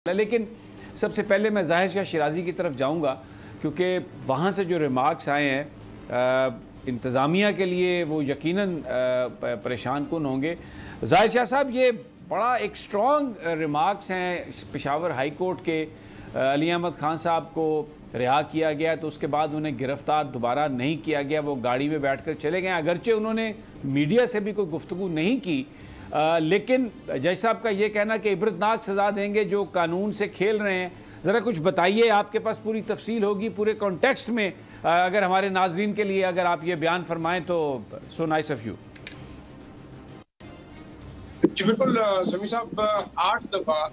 لیکن سب سے پہلے میں ظاہر شاہ شیرازی کی طرف جاؤں گا کیونکہ وہاں سے جو ریمارکس آئے ہیں انتظامیہ کے لیے وہ یقیناً پریشان کن ہوں گے۔ ظاہر شاہ صاحب یہ بڑا ایک سٹرونگ ریمارکس ہیں پشاور ہائی کورٹ کے۔ علی احمد خان صاحب کو رہا کیا گیا تو اس کے بعد انہیں گرفتار دوبارہ نہیں کیا گیا، وہ گاڑی میں بیٹھ کر چلے گئے، اگرچہ انہوں نے میڈیا سے بھی کوئی گفتگو نہیں کی، لیکن جج صاحب کا یہ کہنا کہ عبرتناک سزا دیں گے جو قانون سے کھیل رہے ہیں۔ ذرا کچھ بتائیے، آپ کے پاس پوری تفصیل ہوگی پورے کانٹیکسٹ میں، اگر ہمارے ناظرین کے لیے اگر آپ یہ بیان فرمائیں تو سو نائس آف یو۔ جی بالکل سمیع صاحب، 8 دفعہ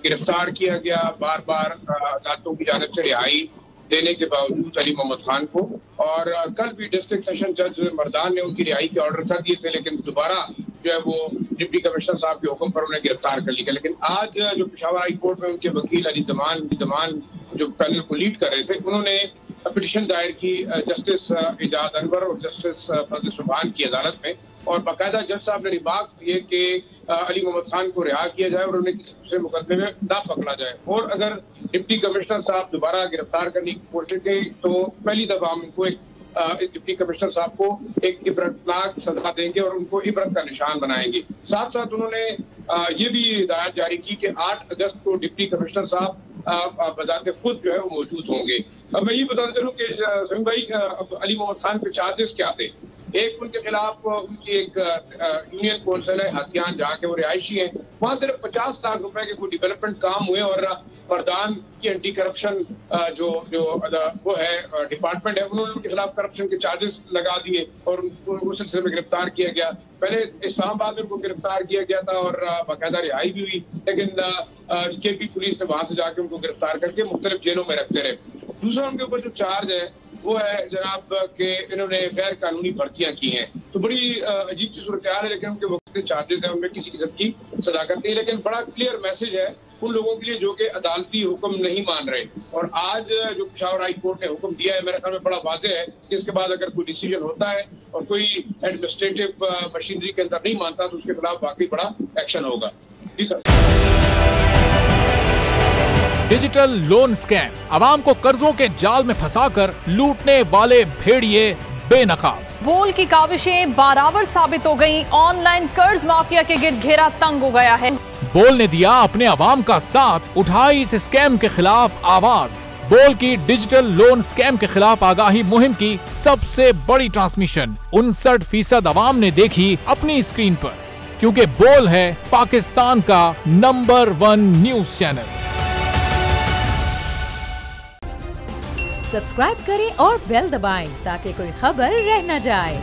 گرفتار کیا گیا، بار بار عدالتوں کی جانب سے رہائی دینے کے باوجود علی محمد خان کو، اور کل بھی ڈسٹرکٹ سیشن جج مردان نے ان کی رہائی کے آرڈر کر دیے تھے، لیکن دوبارہ جو ہے وہ ڈپٹی کمشنر صاحب کے حکم پر انہیں گرفتار کر لیا گیا۔ لیکن آج جو پشاور ہائی کورٹ میں ان کے وکیل علی زمان جو پینل کو لیڈ کر رہے تھے، انہوں نے پٹیشن دائر کی جسٹس اعجاز انور اور جسٹس فضل سبحان کی عدالت میں، اور باقاعدہ جج صاحب نے ریمارکس دیے کہ علی محمد خان کو رہا کیا جائے اور انہیں کسی دوسرے مقدمے میں نہ پکڑا جائے، اور اگر ڈپٹی کمشنر صاحب دوبارہ گرفتار کرنے کی کوشش کی تو پہلی دفعہ ہم ان کو ڈپٹی کمشنر صاحب کو ایک عبرتناک سزا دیں گے اور ان کو عبرت کا نشان بنائیں گے۔ ساتھ ساتھ انہوں نے یہ بھی ہدایت جاری کی کہ 8 اگست کو ڈپٹی کمشنر صاحب بذات خود جو ہے وہ موجود ہوں گے۔ میں یہ بتاتا چلوں کہ سمیع بھائی، علی محمد خان کے چارجز کیا تھے؟ ایک ان کے خلاف ان کی ایک یونین کونسل ہے ہاتھیان، جہاں کے وہ رہائشی ہیں، وہاں صرف 50 لاکھ روپے کے کوئی ڈیولپمنٹ کام ہوئے، اور پردھان کی اینٹی کرپشن جو وہ ہے ڈپارٹمنٹ ہے، انہوں نے ان کے خلاف کرپشن کے چارجز لگا دیے اور ان کو اس سلسلے میں گرفتار کیا گیا۔ پہلے اسلام آباد میں ان کو گرفتار کیا گیا تھا اور باقاعدہ رہائی بھی ہوئی، لیکن کے پی پولیس نے وہاں سے جا کے ان کو گرفتار کر کے مختلف جیلوں میں رکھتے رہے۔ دوسرا ان کے اوپر جو چارج ہے وہ ہے جناب کہ انہوں نے غیر قانونی بھرتیاں کی ہیں، تو بڑی عجیب سی صورتحال ہے، لیکن ان کے وقت چارجز ہیں، ان میں کسی قسم کی صداقت نہیں، لیکن بڑا کلیئر میسج ہے ان لوگوں کے لیے جو کہ عدالتی حکم نہیں مان رہے۔ اور آج جو پشاور ہائی کورٹ نے حکم دیا ہے، میرے خیال میں بڑا واضح ہے کہ اس کے بعد اگر کوئی ڈیسیجن ہوتا ہے اور کوئی ایڈمنسٹریٹو مشینری کے اندر نہیں مانتا تو اس کے خلاف واقعی بڑا ایکشن ہوگا۔ جی سر۔ ڈیجیٹل لون اسکیم، عوام کو قرضوں کے جال میں پھنسا کر لوٹنے والے بھیڑیے بے نقاب۔ بول کی کاوشیں بارآور ثابت ہو گئیں، آن لائن قرض مافیا کے گرد گھیرا تنگ ہو گیا ہے۔ بول نے دیا اپنے عوام کا ساتھ، اٹھائی اس اسکیم کے خلاف آواز۔ بول کی ڈیجیٹل لون اسکیم کے خلاف آگاہی مہم کی سب سے بڑی ٹرانسمیشن 59% عوام نے دیکھی اپنی اسکرین پر، کیونکہ بول ہے پاکستان کا نمبر 1 نیوز چینل۔ سبسکرائب کریں اور بیل دبائیں تاکہ کوئی خبر رہ نہ جائے۔